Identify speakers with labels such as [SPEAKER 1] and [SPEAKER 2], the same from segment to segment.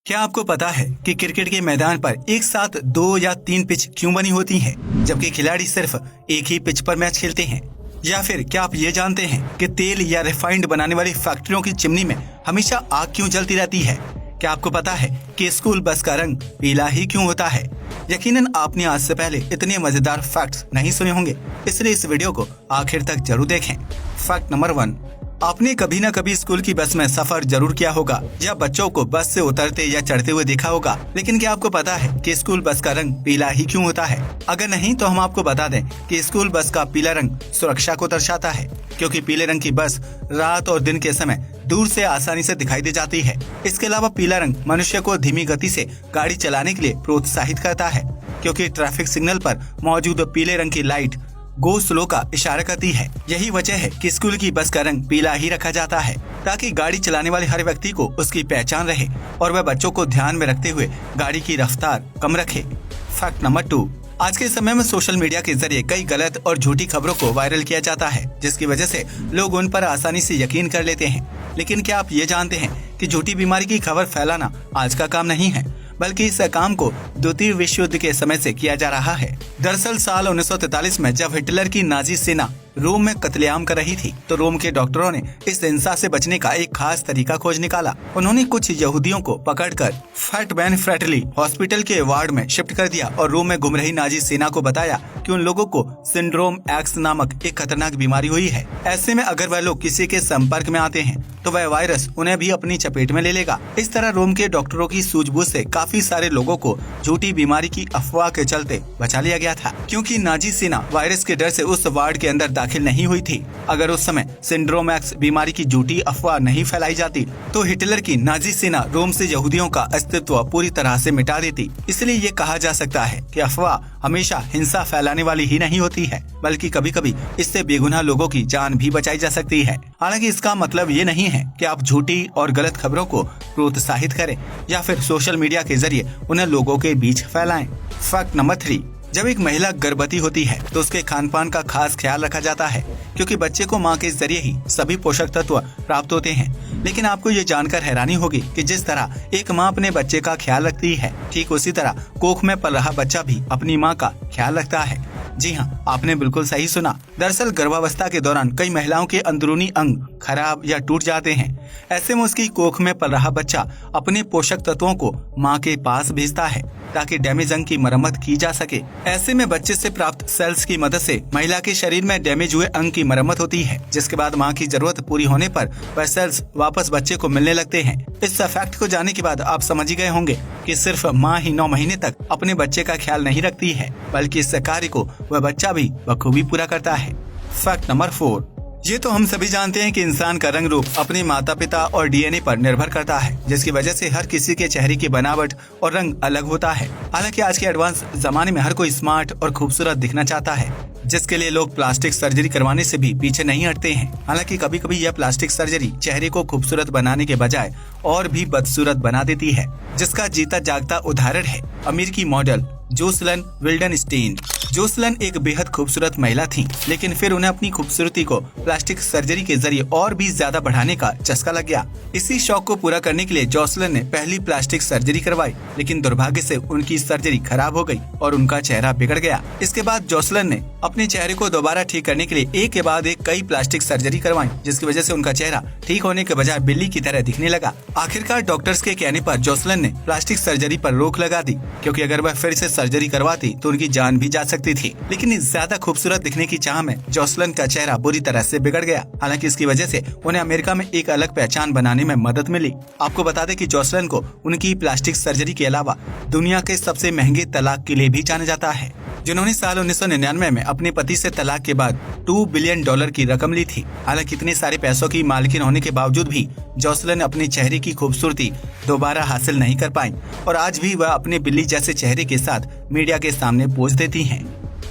[SPEAKER 1] क्या आपको पता है कि क्रिकेट के मैदान पर एक साथ 2 या 3 पिच क्यों बनी होती हैं, जबकि खिलाड़ी सिर्फ एक ही पिच पर मैच खेलते हैं? या फिर क्या आप ये जानते हैं कि तेल या रिफाइंड बनाने वाली फैक्ट्रियों की चिमनी में हमेशा आग क्यों जलती रहती है? क्या आपको पता है कि स्कूल बस का रंग पीला ही क्यों होता है? यकीनन आपने आज से पहले इतने मजेदार फैक्ट्स नहीं सुने होंगे, इसलिए इस वीडियो को आखिर तक जरूर देखें। फैक्ट नंबर 1, आपने कभी न कभी स्कूल की बस में सफर जरूर किया होगा या बच्चों को बस से उतरते या चढ़ते हुए देखा होगा, लेकिन क्या आपको पता है कि स्कूल बस का रंग पीला ही क्यों होता है? अगर नहीं तो हम आपको बता दें कि स्कूल बस का पीला रंग सुरक्षा को दर्शाता है, क्योंकि पीले रंग की बस रात और दिन के समय दूर से आसानी से दिखाई दे जाती है। इसके अलावा पीला रंग मनुष्य को धीमी गति से गाड़ी चलाने के लिए प्रोत्साहित करता है, क्योंकि ट्रैफिक सिग्नल पर मौजूद पीले रंग की लाइट गो स्लो का इशारा करती है। यही वजह है कि स्कूल की बस का रंग पीला ही रखा जाता है, ताकि गाड़ी चलाने वाले हर व्यक्ति को उसकी पहचान रहे और वह बच्चों को ध्यान में रखते हुए गाड़ी की रफ्तार कम रखे। फैक्ट नंबर 2, आज के समय में सोशल मीडिया के जरिए कई गलत और झूठी खबरों को वायरल किया जाता है, जिसकी वजह से लोग उन पर आसानी से यकीन कर लेते हैं। लेकिन क्या आप ये जानते हैं कि झूठी बीमारी की खबर फैलाना आज का काम नहीं है, बल्कि इस काम को द्वितीय विश्व युद्ध के समय से किया जा रहा है। दरअसल साल 1943 में जब हिटलर की नाजी सेना रोम में कत्लेआम कर रही थी, तो रोम के डॉक्टरों ने इस हिंसा से बचने का एक खास तरीका खोज निकाला। उन्होंने कुछ यहूदियों को पकड़कर फैटमैन फ्रैटली हॉस्पिटल के वार्ड में शिफ्ट कर दिया और रोम में घूम रही नाजी सेना को बताया कि उन लोगों को सिंड्रोम एक्स नामक एक खतरनाक बीमारी हुई है। ऐसे में अगर वह लोग किसी के संपर्क में आते हैं तो वह वायरस उन्हें भी अपनी चपेट में ले लेगा। इस तरह रोम के डॉक्टरों की सूझबूझ से काफी सारे लोगों को झूठी बीमारी की अफवाह के चलते बचा लिया गया था, क्योंकि नाजी सेना वायरस के डर से उस वार्ड के अंदर दाखिल नहीं हुई थी। अगर उस समय सिंड्रोम एक्स बीमारी की झूठी अफवाह नहीं फैलाई जाती तो हिटलर की नाजी सेना रोम से यहूदियों का अस्तित्व पूरी तरह से मिटा देती। इसलिए ये कहा जा सकता है कि अफवाह हमेशा हिंसा फैलाने वाली ही नहीं होती है, बल्कि कभी कभी इससे बेगुनाह लोगों की जान भी बचाई जा सकती है। हालांकि इसका मतलब ये नहीं है कि आप झूठी और गलत खबरों को प्रोत्साहित करें या फिर सोशल मीडिया के जरिए उन्हें लोगों के बीच फैलाएं। फैक्ट नंबर 3, जब एक महिला गर्भवती होती है तो उसके खान पान का खास ख्याल रखा जाता है, क्योंकि बच्चे को मां के जरिए ही सभी पोषक तत्व प्राप्त होते हैं। लेकिन आपको ये जानकर हैरानी होगी कि जिस तरह एक मां अपने बच्चे का ख्याल रखती है, ठीक उसी तरह कोख में पल रहा बच्चा भी अपनी मां का ख्याल रखता है। जी हाँ, आपने बिल्कुल सही सुना। दरअसल गर्भावस्था के दौरान कई महिलाओं के अंदरूनी अंग खराब या टूट जाते हैं। ऐसे में उसकी कोख में पल रहा बच्चा अपने पोषक तत्वों को मां के पास भेजता है, ताकि डैमेज अंग की मरम्मत की जा सके। ऐसे में बच्चे से प्राप्त सेल्स की मदद से महिला के शरीर में डैमेज हुए अंग की मरम्मत होती है, जिसके बाद मां की जरूरत पूरी होने पर वह सेल्स वापस बच्चे को मिलने लगते हैं। इस फैक्ट को जानने के बाद आप समझ ही गए होंगे कि सिर्फ मां ही 9 महीने तक अपने बच्चे का ख्याल नहीं रखती है, बल्कि इस कार्य को वह बच्चा भी बखूबी पूरा करता है। फैक्ट नंबर 4, ये तो हम सभी जानते हैं कि इंसान का रंग रूप अपने माता पिता और डीएनए पर निर्भर करता है, जिसकी वजह से हर किसी के चेहरे की बनावट और रंग अलग होता है। हालांकि आज के एडवांस जमाने में हर कोई स्मार्ट और खूबसूरत दिखना चाहता है, जिसके लिए लोग प्लास्टिक सर्जरी करवाने से भी पीछे नहीं हटते हैं। हालांकि कभी कभी यह प्लास्टिक सर्जरी चेहरे को खूबसूरत बनाने के बजाय और भी बदसूरत बना देती है, जिसका जीता जागता उदाहरण है अमेरिकी मॉडल जोसलन विल्डनस्टीन। जोसलन एक बेहद खूबसूरत महिला थी, लेकिन फिर उन्हें अपनी खूबसूरती को प्लास्टिक सर्जरी के जरिए और भी ज्यादा बढ़ाने का चस्का लग गया। इसी शौक को पूरा करने के लिए जोसलन ने पहली प्लास्टिक सर्जरी करवाई, लेकिन दुर्भाग्य से उनकी सर्जरी खराब हो गई और उनका चेहरा बिगड़ गया। इसके बाद जोसलन ने अपने चेहरे को दोबारा ठीक करने के लिए एक के बाद एक कई प्लास्टिक सर्जरी करवाई, जिसकी वजह से उनका चेहरा ठीक होने के बजाय बिल्ली की तरह दिखने लगा। आखिरकार डॉक्टर्स के कहने पर जोसलन ने प्लास्टिक सर्जरी पर रोक लगा दी, क्योंकि अगर वह फिर से सर्जरी करवाती तो उनकी जान भी जा सकती थी। लेकिन इस ज्यादा खूबसूरत दिखने की चाह में जोसलन का चेहरा बुरी तरह से बिगड़ गया। हालांकि इसकी वजह से उन्हें अमेरिका में एक अलग पहचान बनाने में मदद मिली। आपको बता दें कि जोसलन को उनकी प्लास्टिक सर्जरी के अलावा दुनिया के सबसे महंगे तलाक के लिए भी जाना जाता है, जिन्होंने साल 1999 में अपने पति से तलाक के बाद $2 बिलियन की रकम ली थी। हालांकि इतने सारे पैसों की मालकिन होने के बावजूद भी जोसलन अपने चेहरे की खूबसूरती दोबारा हासिल नहीं कर पाई और आज भी वह अपने बिल्ली जैसे चेहरे के साथ मीडिया के सामने पोज देती हैं।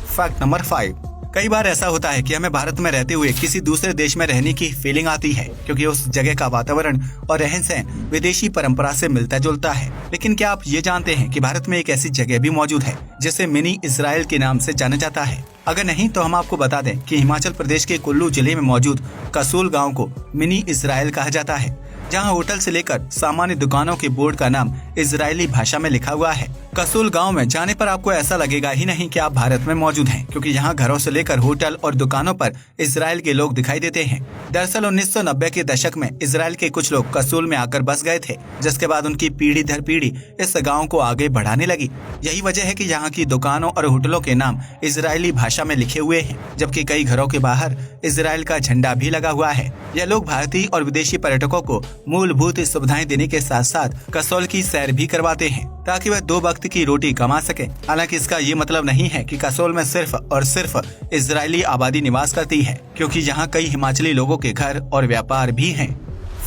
[SPEAKER 1] फैक्ट नंबर 5, कई बार ऐसा होता है कि हमें भारत में रहते हुए किसी दूसरे देश में रहने की फीलिंग आती है, क्योंकि उस जगह का वातावरण और रहन सहन विदेशी परंपरा से मिलता जुलता है। लेकिन क्या आप ये जानते हैं कि भारत में एक ऐसी जगह भी मौजूद है जिसे मिनी इजराइल के नाम से जाना जाता है? अगर नहीं तो हम आपको बता दें कि हिमाचल प्रदेश के कुल्लू जिले में मौजूद कसोल गाँव को मिनी इजराइल कहा जाता है, जहाँ होटल से लेकर सामान्य दुकानों के बोर्ड का नाम इजरायली भाषा में लिखा हुआ है। कसूल गांव में जाने पर आपको ऐसा लगेगा ही नहीं कि आप भारत में मौजूद हैं, क्योंकि यहाँ घरों से लेकर होटल और दुकानों पर इजराइल के लोग दिखाई देते हैं। दरअसल 1990 के दशक में इजराइल के कुछ लोग कसूल में आकर बस गए थे, जिसके बाद उनकी पीढ़ी दर पीढ़ी इस गाँव को आगे बढ़ाने लगी। यही वजह है कि यहाँ की दुकानों और होटलों के नाम इजरायली भाषा में लिखे हुए हैं, जबकि कई घरों के बाहर इजराइल का झंडा भी लगा हुआ है। यह लोग भारतीय और विदेशी पर्यटकों को मूलभूत सुविधाएं देने के साथ साथ कसौल की सैर भी करवाते हैं, ताकि वह 2 वक्त की रोटी कमा सके। हालांकि इसका ये मतलब नहीं है कि कसौल में सिर्फ और सिर्फ इजरायली आबादी निवास करती है, क्योंकि यहाँ कई हिमाचली लोगों के घर और व्यापार भी हैं।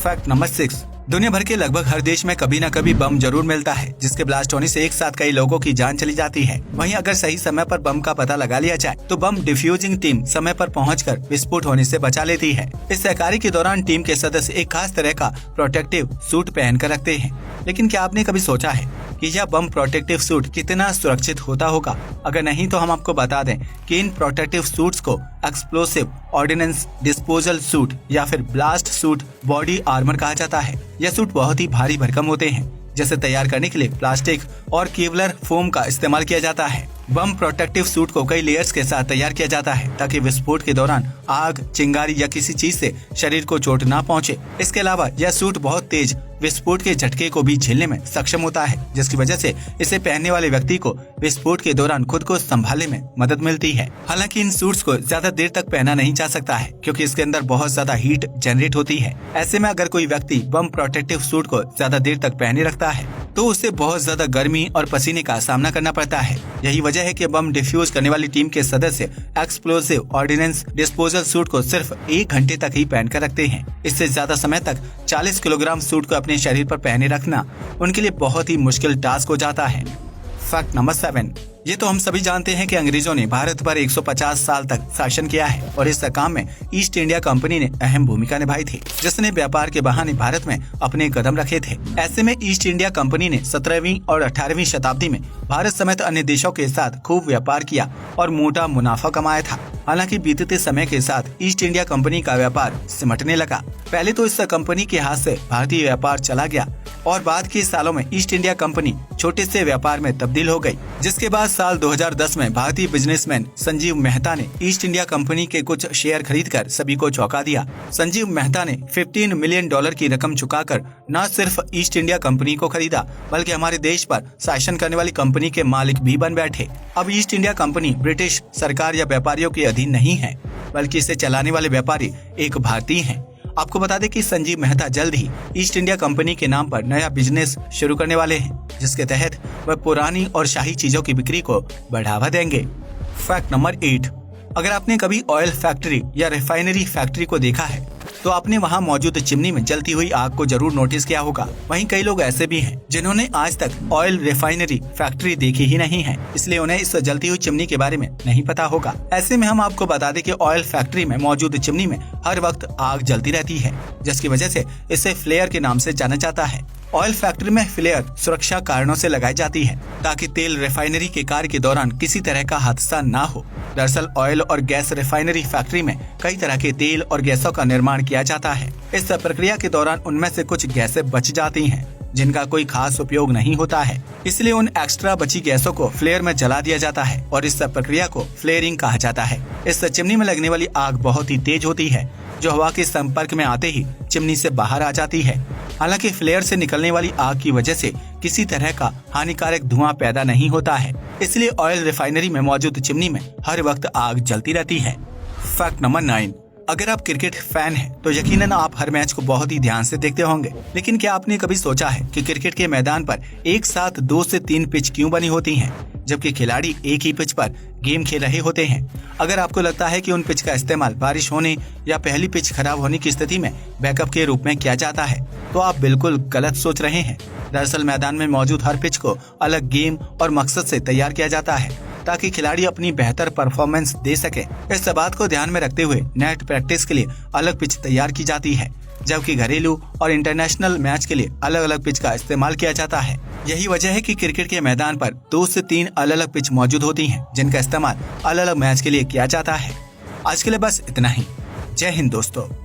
[SPEAKER 1] फैक्ट नंबर 6, दुनिया भर के लगभग हर देश में कभी न कभी बम जरूर मिलता है, जिसके ब्लास्ट होने से एक साथ कई लोगों की जान चली जाती है। वहीं अगर सही समय पर बम का पता लगा लिया जाए तो बम डिफ्यूजिंग टीम समय पर पहुंचकर विस्फोट होने से बचा लेती है। इस सहकारी के दौरान टीम के सदस्य एक खास तरह का प्रोटेक्टिव सूट पहन कर रखते हैं। लेकिन क्या आपने कभी सोचा है कि यह बम प्रोटेक्टिव सूट कितना सुरक्षित होता होगा? अगर नहीं तो हम आपको बता दें कि इन प्रोटेक्टिव सूट्स को एक्सप्लोसिव ऑर्डिनेंस डिस्पोजल सूट या फिर ब्लास्ट सूट बॉडी आर्मर कहा जाता है। यह सूट बहुत ही भारी भरकम होते हैं, जैसे तैयार करने के लिए प्लास्टिक और केवलर फोम का इस्तेमाल किया जाता है। बम प्रोटेक्टिव सूट को कई लेयर्स के साथ तैयार किया जाता है, ताकि विस्फोट के दौरान आग, चिंगारी या किसी चीज से शरीर को चोट ना पहुंचे। इसके अलावा यह सूट बहुत तेज विस्फोट के झटके को भी झेलने में सक्षम होता है, जिसकी वजह से इसे पहनने वाले व्यक्ति को विस्फोट के दौरान खुद को संभालने में मदद मिलती है। हालांकि इन सूट्स को ज्यादा देर तक पहना नहीं जा सकता है, क्योंकि इसके अंदर बहुत ज्यादा हीट जनरेट होती है। ऐसे में अगर कोई व्यक्ति बम प्रोटेक्टिव सूट को ज्यादा देर तक पहने रखता है तो उसे बहुत ज्यादा गर्मी और पसीने का सामना करना पड़ता है। यही वजह है कि बम डिफ्यूज करने वाली टीम के सदस्य एक्सप्लोसिव ऑर्डिनेंस डिस्पोजल सूट को सिर्फ 1 घंटे तक ही पहनकर रखते हैं। इससे ज्यादा समय तक 40 किलोग्राम सूट को अपने शरीर पर पहने रखना उनके लिए बहुत ही मुश्किल टास्क हो जाता है। फैक्ट नंबर 7, ये तो हम सभी जानते हैं कि अंग्रेजों ने भारत पर 150 साल तक शासन किया है और इस काम में ईस्ट इंडिया कंपनी ने अहम भूमिका निभाई थी, जिसने व्यापार के बहाने भारत में अपने कदम रखे थे। ऐसे में ईस्ट इंडिया कंपनी ने 17वीं और 18वीं शताब्दी में भारत समेत अन्य देशों के साथ खूब व्यापार किया और मोटा मुनाफा कमाया था। हालांकि बीतते समय के साथ ईस्ट इंडिया कंपनी का व्यापार सिमटने लगा। पहले तो इस कंपनी के हाथ से भारतीय व्यापार चला गया और बाद के सालों में ईस्ट इंडिया कंपनी छोटे से व्यापार में तब्दील हो गई, जिसके बाद साल 2010 में भारतीय बिजनेसमैन संजीव मेहता ने ईस्ट इंडिया कंपनी के कुछ शेयर खरीदकर सभी को चौंका दिया। संजीव मेहता ने $15 मिलियन की रकम चुकाकर न सिर्फ ईस्ट इंडिया कंपनी को खरीदा, बल्कि हमारे देश पर शासन करने वाली कंपनी के मालिक भी बन बैठे। अब ईस्ट इंडिया कंपनी ब्रिटिश सरकार या व्यापारियों के अधीन नहीं है, बल्कि इसे चलाने वाले व्यापारी एक भारतीय हैं। आपको बता दें कि संजीव मेहता जल्द ही ईस्ट इंडिया कंपनी के नाम पर नया बिजनेस शुरू करने वाले हैं, जिसके तहत वह पुरानी और शाही चीजों की बिक्री को बढ़ावा देंगे। फैक्ट नंबर 8, अगर आपने कभी ऑयल फैक्ट्री या रिफाइनरी फैक्ट्री को देखा है तो आपने वहां मौजूद चिमनी में जलती हुई आग को जरूर नोटिस किया होगा। वहीं कई लोग ऐसे भी हैं जिन्होंने आज तक ऑयल रिफाइनरी फैक्ट्री देखी ही नहीं है, इसलिए उन्हें इस जलती हुई चिमनी के बारे में नहीं पता होगा। ऐसे में हम आपको बता दें कि ऑयल फैक्ट्री में मौजूद चिमनी में हर वक्त आग जलती रहती है, जिसकी वजह से इसे फ्लेयर के नाम से जाना जाता है। ऑयल फैक्ट्री में फ्लेयर सुरक्षा कारणों से लगाई जाती है, ताकि तेल रिफाइनरी के कार्य के दौरान किसी तरह का हादसा ना हो। दरअसल ऑयल और गैस रिफाइनरी फैक्ट्री में कई तरह के तेल और गैसों का निर्माण किया जाता है। इस प्रक्रिया के दौरान उनमें से कुछ गैसें बच जाती हैं, जिनका कोई खास उपयोग नहीं होता है, इसलिए उन एक्स्ट्रा बची गैसों को फ्लेयर में जला दिया जाता है और इस प्रक्रिया को फ्लेयरिंग कहा जाता है। इस चिमनी में लगने वाली आग बहुत ही तेज होती है, जो हवा के संपर्क में आते ही चिमनी से बाहर आ जाती है। हालांकि फ्लेयर से निकलने वाली आग की वजह से किसी तरह का हानिकारक धुआं पैदा नहीं होता है, इसलिए ऑयल रिफाइनरी में मौजूद चिमनी में हर वक्त आग जलती रहती है। फैक्ट नंबर 9, अगर आप क्रिकेट फैन हैं तो यकीनन आप हर मैच को बहुत ही ध्यान से देखते होंगे। लेकिन क्या आपने कभी सोचा है कि क्रिकेट के मैदान पर एक साथ 2 से 3 पिच क्यों बनी होती हैं, जबकि खिलाड़ी एक ही पिच पर गेम खेल रहे होते हैं? अगर आपको लगता है कि उन पिच का इस्तेमाल बारिश होने या पहली पिच खराब होने की स्थिति में बैकअप के रूप में किया जाता है, तो आप बिल्कुल गलत सोच रहे हैं। दरअसल मैदान में मौजूद हर पिच को अलग गेम और मकसद से तैयार किया जाता है, ताकि खिलाड़ी अपनी बेहतर परफॉर्मेंस दे सके। इस बात को ध्यान में रखते हुए नेट प्रैक्टिस के लिए अलग पिच तैयार की जाती है, जबकि घरेलू और इंटरनेशनल मैच के लिए अलग अलग पिच का इस्तेमाल किया जाता है। यही वजह है कि क्रिकेट के मैदान पर 2 से 3 अलग अलग पिच मौजूद होती हैं, जिनका इस्तेमाल अलग अलग मैच के लिए किया जाता है। आज के लिए बस इतना ही। जय हिंद दोस्तों।